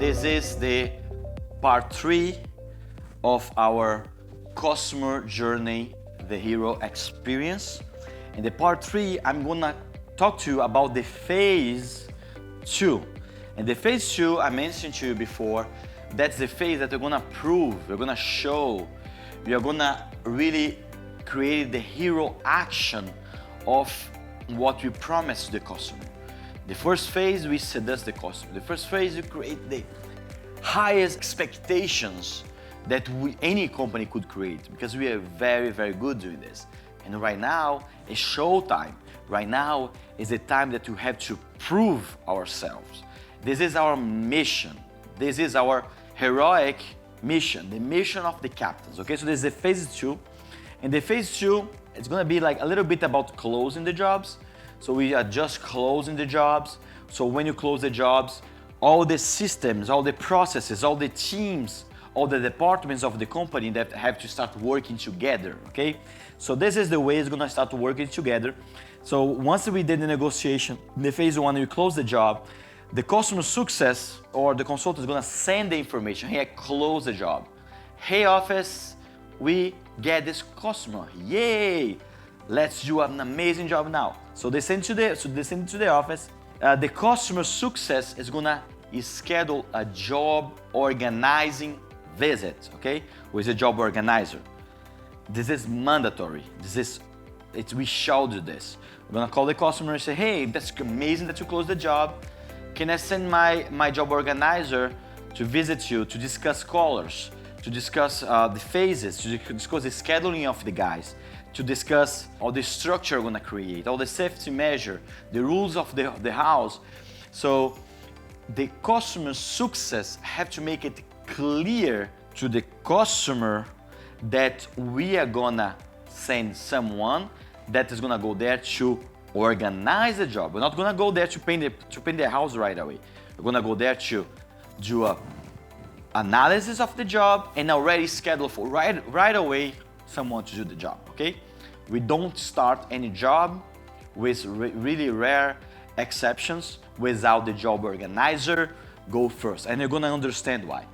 This is the part 3 of our customer journey, the hero experience. In the part 3, I'm gonna talk to you about the phase 2. And the phase 2, I mentioned to you before, that's the phase that we're gonna prove, we're gonna show, we are gonna really create the hero action of what we promise to the customer. The first phase, we seduce the customer. The first phase, we create the highest expectations that any company could create, because we are very, very good doing this. And right now is show time. Right now is the time that we have to prove ourselves. This is our mission. This is our heroic mission, the mission of the captains. Okay, so this is the phase 2. And the phase 2, it's gonna be like a little bit about closing the jobs. So we are just closing the jobs. So when you close the jobs, all the systems, all the processes, all the teams, all the departments of the company that have to start working together, okay? So this is the way it's gonna start working together. So once we did the negotiation, in the phase 1, we close the job, the customer success or the consultant is gonna send the information. Hey, I close the job. Hey, office, we get this customer. Yay! Let's do an amazing job now. So they send to the office. The customer success is gonna schedule a job organizing visit, okay, with a job organizer. This is mandatory. We shall do this. We're gonna call the customer and say, hey, that's amazing that you closed the job. Can I send my job organizer to visit you, to discuss colors, to discuss the phases, to discuss the scheduling of the guys, to discuss all the structure we're gonna create, all the safety measure, the rules of the house. So the customer success have to make it clear to the customer that we are gonna send someone that is gonna go there to organize the job. We're not gonna go there to paint the house right away. We're gonna go there to do a analysis of the job and already schedule for right away someone to do the job, okay? We don't start any job, with really rare exceptions, without the job organizer go first. And you're gonna understand why.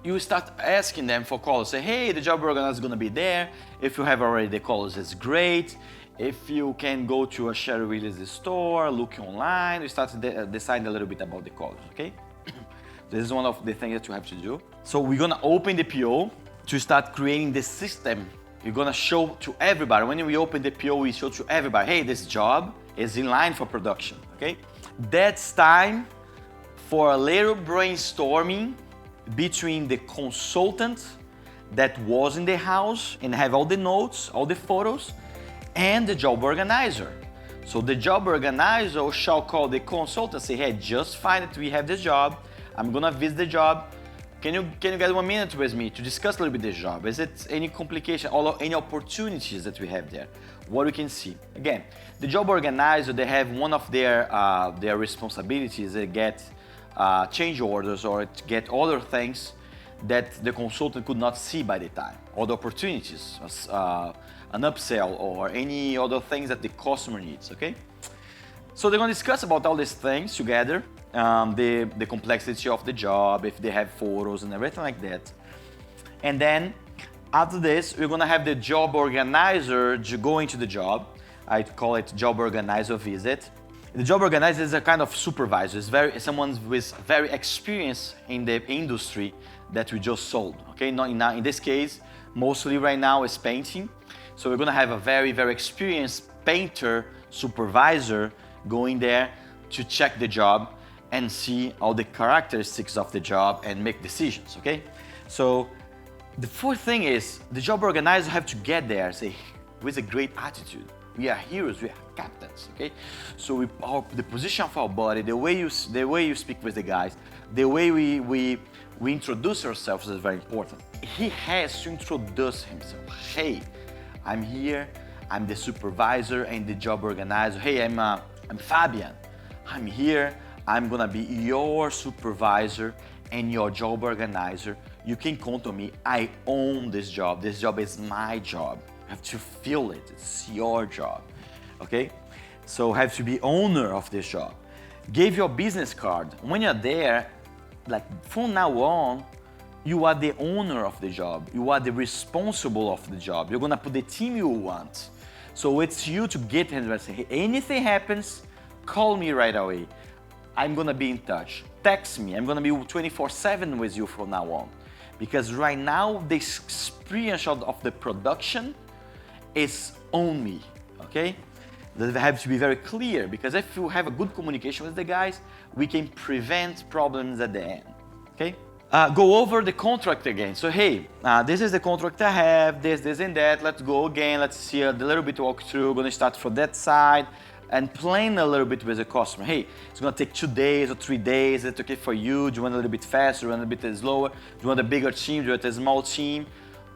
You start asking them for colors. Say, hey, the job organizer is gonna be there. If you have already the colors, it's great. If you can go to a Sherry Williams store, look online, you start to decide a little bit about the colors, okay? This is one of the things that you have to do. So we're gonna open the PO to start creating the system. You're gonna show to everybody. When we open the PO, we show to everybody, hey, this job is in line for production, okay? That's time for a little brainstorming between the consultant that was in the house and have all the notes, all the photos, and the job organizer. So the job organizer shall call the consultant and say, hey, just find that we have this job. I'm gonna visit the job. Can you get 1 minute with me to discuss a little bit this job? Is it any complication, any opportunities that we have there? What we can see. Again, the job organizer, they have one of their responsibilities. They get change orders or get other things that the consultant could not see by the time. Other opportunities, an upsell or any other things that the customer needs, okay? So they're gonna discuss about all these things together. The complexity of the job, if they have photos and everything like that. And then after this, we're gonna have the job organizer go into the job. I call it job organizer visit. The job organizer is a kind of supervisor. It's someone with very experience in the industry that we just sold. Okay, in this case, mostly right now is painting. So we're gonna have a very, very experienced painter supervisor going there to check the job and see all the characteristics of the job and make decisions, okay? So the fourth thing is the job organizer have to get there say with a great attitude. We are heroes, we are captains, okay? So the position of our body, the way you speak with the guys, the way we introduce ourselves is very important. He has to introduce himself. Hey, I'm here, I'm the supervisor and the job organizer. Hey, I'm Fabian. I'm here, I'm gonna be your supervisor and your job organizer. You can count on me. I own this job. This job is my job. You have to feel it. It's your job, okay? So have to be owner of this job. Give your business card. When you're there, like from now on, you are the owner of the job. You are the responsible of the job. You're gonna put the team you want. So it's you to get him and say, hey, anything happens, call me right away. I'm gonna be in touch. Text me. I'm gonna be 24/7 with you from now on. Because right now, the experience of the production is on me, okay? That have to be very clear, because if you have a good communication with the guys, we can prevent problems at the end, okay? Go over the contract again. So hey, this is the contract I have, this and that. Let's go again. Let's see a little bit walk through. We're gonna start from that side and plan a little bit with the customer. Hey, it's gonna take 2 days or 3 days. Is it okay for you? Do you want a little bit faster? Do you want a little bit slower? Do you want a bigger team? Do you want a small team?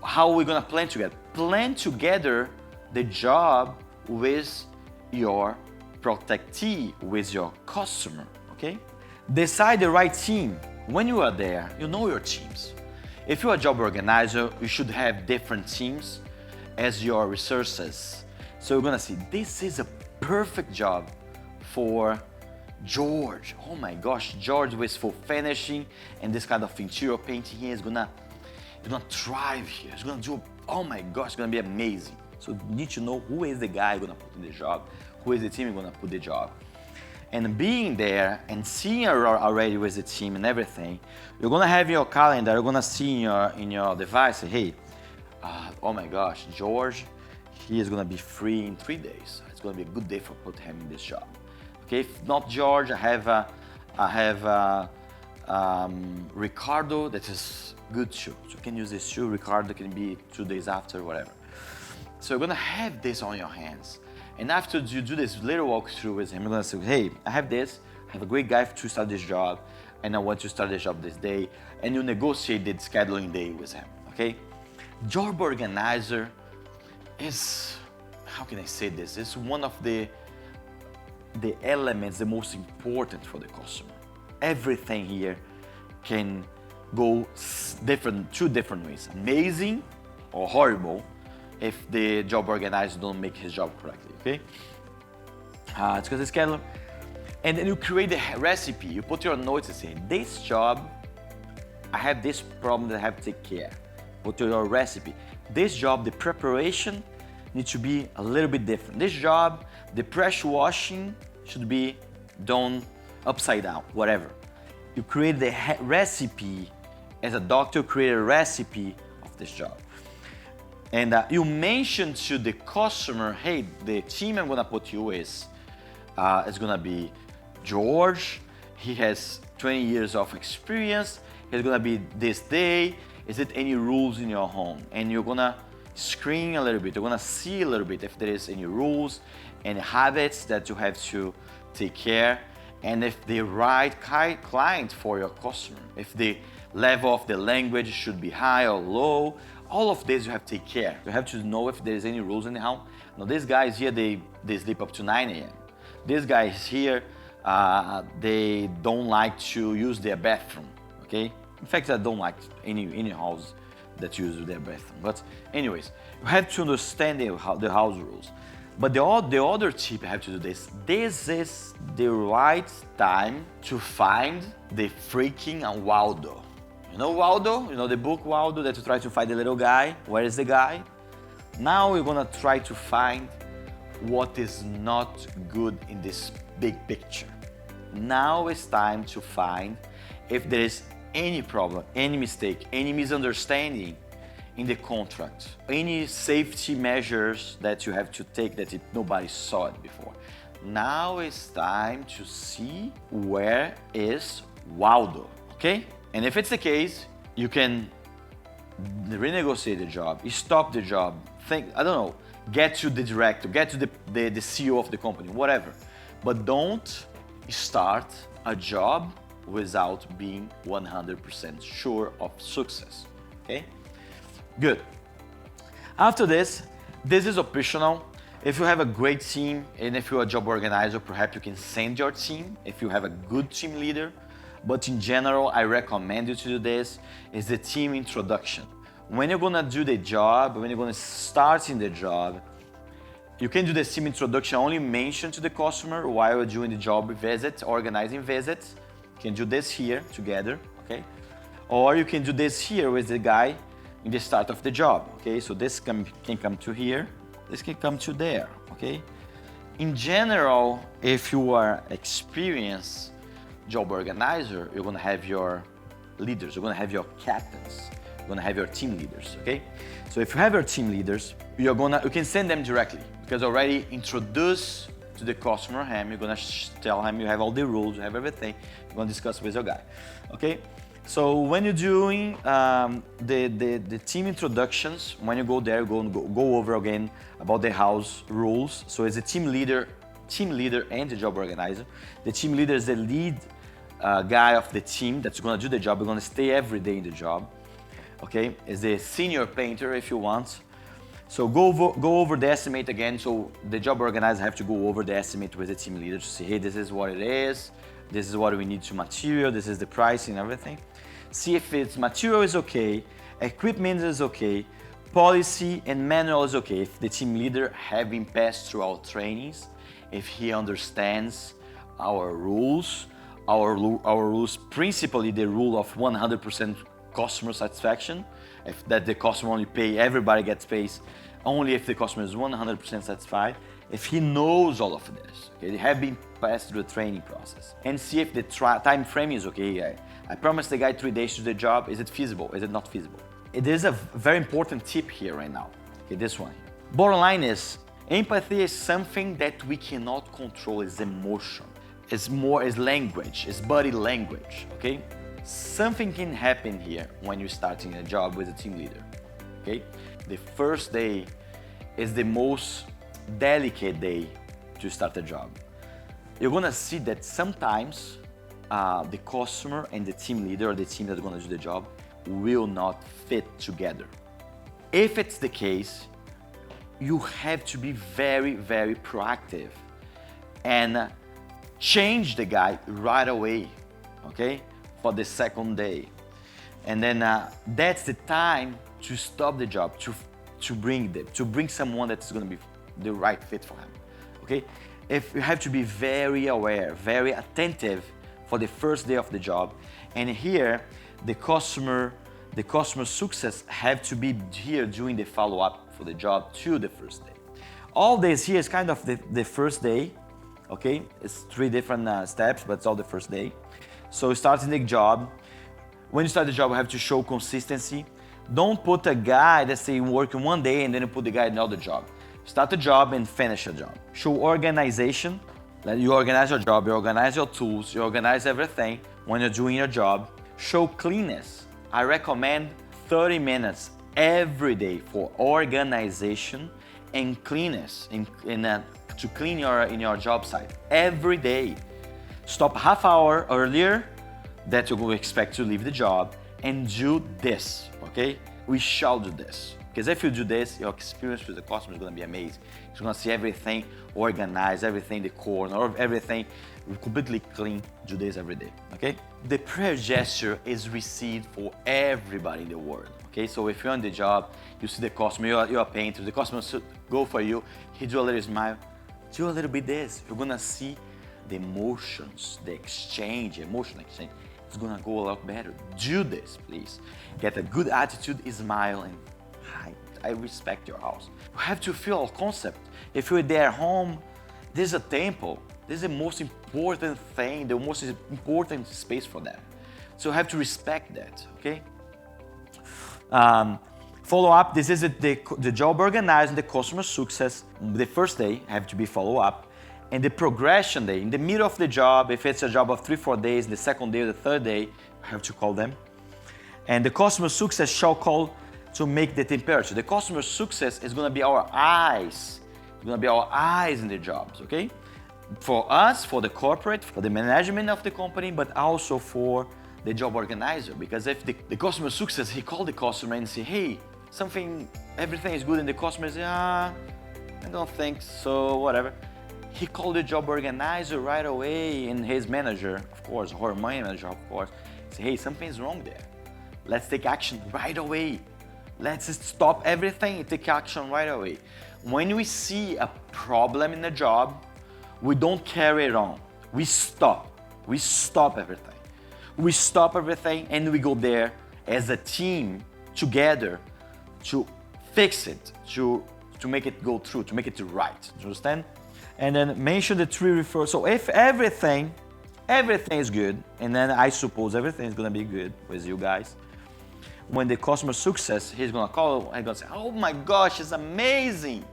How are we gonna plan together? Plan together the job with your protectee, with your customer, okay? Decide the right team. When you are there, you know your teams. If you're a job organizer, you should have different teams as your resources. So you're gonna see, this is a perfect job for George. Oh my gosh, George with full finishing and this kind of interior painting here is gonna thrive here. It's gonna do, oh my gosh, it's gonna be amazing. So you need to know who is the guy you're gonna put in the job, who is the team you're gonna put the job. And being there and seeing already with the team and everything, you're gonna have your calendar, you're gonna see in your device, hey, oh my gosh, George, he is gonna be free in 3 days. It's gonna be a good day for put him in this job. Okay, if not George, I have Ricardo that is good too. So you can use this too. Ricardo can be 2 days after, whatever. So you're gonna have this on your hands. And after you do this little walkthrough with him, you're gonna say, hey, I have this, I have a great guy to start this job, and I want to start this job this day, and you negotiate the scheduling day with him, okay? Job organizer is, how can I say this? It's one of the elements, the most important for the customer. Everything here can go two different ways, amazing or horrible, if the job organizer don't make his job correctly, okay? It's because it's schedule. And then you create a recipe. You put your notes and say, this job, I have this problem that I have to take care. Put your recipe. This job, the preparation needs to be a little bit different. This job, the pressure washing should be done upside down, whatever. You create the recipe. As a doctor, create a recipe of this job. And you mention to the customer, hey, the team I'm gonna put you is gonna be George. He has 20 years of experience. He's gonna be this day. Is it any rules in your home? And you're gonna screen a little bit. You're gonna see a little bit if there is any rules, any habits that you have to take care, and if the right client for your customer, if the level of the language should be high or low. All of this you have to take care. You have to know if there's any rules in the house. Now these guys here, they sleep up to 9 a.m. These guys here, they don't like to use their bathroom, okay? In fact, I don't like any house that uses their bathroom. But anyways, you have to understand the house rules. But the other tip you have to do this. This is the right time to find the freaking Waldo. You know Waldo? You know the book Waldo that you try to find the little guy? Where is the guy? Now we're gonna try to find what is not good in this big picture. Now it's time to find if there is any problem, any mistake, any misunderstanding in the contract, any safety measures that you have to take that nobody saw it before. Now it's time to see where is Waldo, okay? And if it's the case, you can renegotiate the job, stop the job, get to the director, get to the CEO of the company, whatever. But don't start a job without being 100% sure of success, okay? Good. After this is optional. If you have a great team and if you're a job organizer, perhaps you can send your team if you have a good team leader. But in general, I recommend you to do this, is the team introduction. When you're gonna do the job, when you're gonna start in the job, you can do the team introduction, only mention to the customer while you're doing the job visits, organizing visits. You can do this here together, okay? Or you can do this here with the guy in the start of the job, okay? So this can come to here, this can come to there, okay? In general, if you are experienced job organizer, you're gonna have your leaders, you're gonna have your captains, you're gonna have your team leaders, okay? So if you have your team leaders, you can send them directly because already introduced to the customer him, you're gonna tell him you have all the rules, you have everything, you're gonna discuss with your guy, okay? So when you're doing the team introductions, when you go there, go over again about the house rules. So it's a team leader and the job organizer. The team leader is the lead guy of the team that's gonna do the job. We're gonna stay every day in the job. Okay, is the senior painter if you want. So go over the estimate again. So the job organizer have to go over the estimate with the team leader to say, hey, this is what it is. This is what we need to material. This is the price and everything. See if it's material is okay, equipment is okay, policy and manual is okay. If the team leader having passed through our trainings, if he understands our rules, our rules, principally the rule of 100% customer satisfaction, if that the customer only pay, everybody gets paid only if the customer is 100% satisfied. If he knows all of this, okay, they have been passed through the training process, and see if the time frame is okay. I promised the guy 3 days to do the job. Is it feasible? Is it not feasible? It is a very important tip here right now. Okay, this one here. Bottom line is, empathy is something that we cannot control. It's emotion. It's language. It's body language. Okay. Something can happen here when you're starting a job with a team leader. Okay. The first day is the most delicate day to start a job. You're gonna see that sometimes the customer and the team leader or the team that's gonna do the job will not fit together. If it's the case, you have to be very, very proactive and change the guy right away, okay, for the second day. And then that's the time to stop the job, to bring someone that's gonna be the right fit for him, okay? If you have to be very aware, very attentive for the first day of the job. And here, the customer success have to be here doing the follow-up for the job to the first day. All this here is kind of the first day, okay? It's 3 different steps, but it's all the first day. So starting the job, when you start the job, you have to show consistency. Don't put a guy that's say working 1 day and then you put the guy in another job. Start the job and finish a job. Show organization. You organize your job, you organize your tools, you organize everything when you're doing your job. Show cleanness. I recommend 30 minutes every day for organization and cleanness to clean in your job site every day. Stop half hour earlier that you will expect to leave the job and do this, okay? We shall do this. Because if you do this, your experience with the customer is going to be amazing. You're going to see everything organized, everything the corner, everything completely clean. Do this every day, okay? The prayer gesture is received for everybody in the world, okay? So if you're on the job, you see the customer, you're a painter, the customer should go for you, he do a little smile, do a little bit this. You're going to see the emotions, the emotional exchange. It's going to go a lot better. Do this, please. Get a good attitude, smile, and I respect your house. You have to feel our concept. If you're there home, this is a temple. This is the most important thing, the most important space for them. So you have to respect that, okay? Follow up, this is the job organizing, the customer success. The first day have to be follow up. And the progression day, in the middle of the job, if it's a job of 3-4 days, the second day or the third day, you have to call them. And the customer success shall call to make the temperature. The customer success is going to be our eyes. It's going to be our eyes in the jobs, okay? For us, for the corporate, for the management of the company, but also for the job organizer. Because if the customer success, he called the customer and say, hey, everything is good, and the customer say, I don't think so, whatever. He called the job organizer right away, and his manager, of course, or my manager, of course, say, hey, something's wrong there. Let's take action right away. Let's stop everything and take action right away. When we see a problem in the job, we don't carry it on. We stop. We stop everything. we stop everything and we go there as a team together to fix it, to make it go through, to make it right. Do you understand? And then mention the 3 referrals. So if everything is good, and then I suppose everything is gonna be good with you guys, when the customer success, he's gonna call and gonna say, oh my gosh, it's amazing.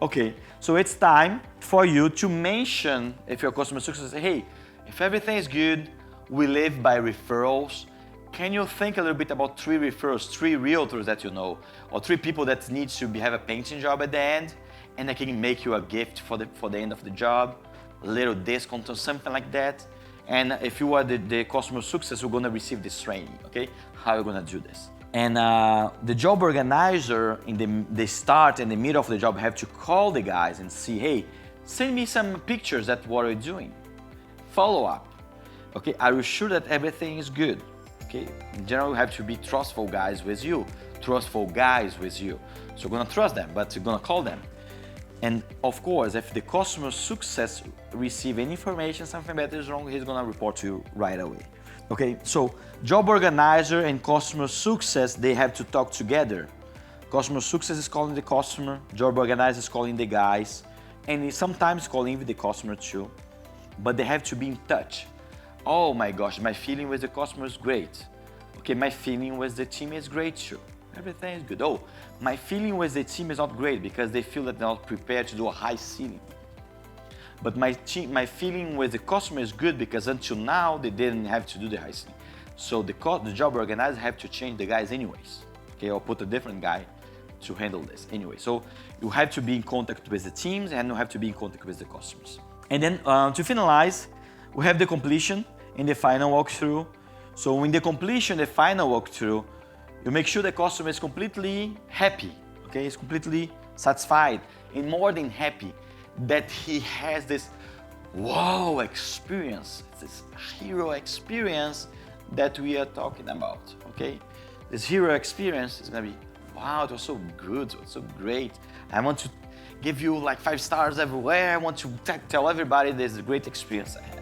Okay, so it's time for you to mention, if your customer success, hey, if everything is good, we live by referrals. Can you think a little bit about 3 referrals, 3 realtors that you know, or 3 people that need to have a painting job at the end, and I can make you a gift for the end of the job, a little discount or something like that. And if you are the customer success, you're gonna receive this training, okay? How you're gonna do this. And the job organizer in the start and the middle of the job have to call the guys and see, hey, send me some pictures of what you're doing. Follow up, okay? Are you sure that everything is good? Okay, in general, you have to be trustful guys with you. So you're gonna trust them, but you're gonna call them. And of course, if the customer success receive any information, something bad is wrong, he's gonna report to you right away. Okay, so job organizer and customer success, they have to talk together. Customer success is calling the customer, job organizer is calling the guys, and sometimes calling the customer too. But they have to be in touch. Oh my gosh, my feeling with the customer is great. Okay, my feeling with the team is great too. Everything is good. Oh, my feeling with the team is not great because they feel that they're not prepared to do a high ceiling. But my feeling with the customer is good because until now they didn't have to do the high ceiling. So the job organizer have to change the guys anyways. Okay, or put a different guy to handle this anyway. So you have to be in contact with the teams and you have to be in contact with the customers. And then to finalize, we have the completion in the final walkthrough. So in the completion, the final walkthrough, you make sure the customer is completely happy, okay? He's completely satisfied and more than happy that he has this wow experience, this hero experience that we are talking about, okay? This hero experience is gonna be, wow, it was so good, it was so great. I want to give you like 5 stars everywhere. I want to tell everybody there's a great experience I had.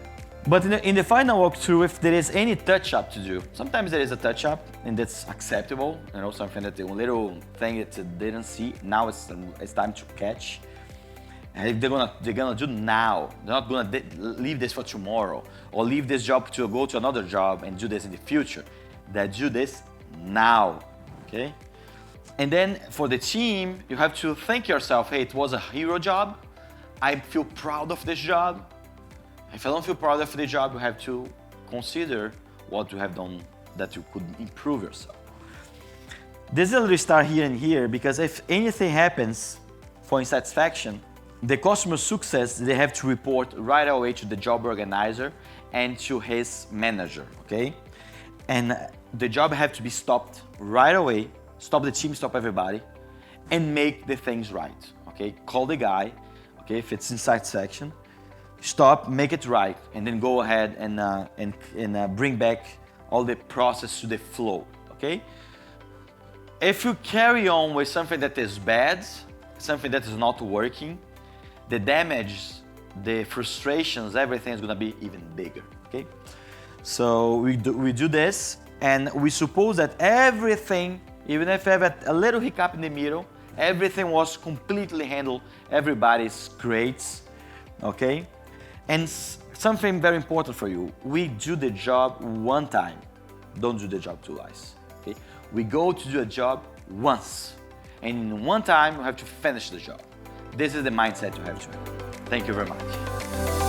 But in the final walkthrough, if there is any touch-up to do, sometimes there is a touch-up and that's acceptable, you know, something that a little thing that they didn't see, now it's time to catch. And if they're gonna do now, they're not gonna leave this for tomorrow or leave this job to go to another job and do this in the future. They do this now, okay? And then for the team, you have to think yourself, hey, it was a hero job. I feel proud of this job. If I don't feel proud of the job, you have to consider what you have done that you could improve yourself. There's a little star here and here because if anything happens for insatisfaction, the customer success, they have to report right away to the job organizer and to his manager, okay? And the job have to be stopped right away, stop the team, stop everybody, and make the things right, okay? Call the guy, okay, if it's insatisfaction, stop, make it right, and then go ahead and bring back all the process to the flow, okay? If you carry on with something that is bad, something that is not working, the damage, the frustrations, everything is gonna be even bigger, okay? So we do this, and we suppose that everything, even if you have a little hiccup in the middle, everything was completely handled, everybody's great, okay? And something very important for you, we do the job one time, don't do the job twice, okay? We go to do a job once, and in one time, you have to finish the job. This is the mindset you have to have. Thank you very much.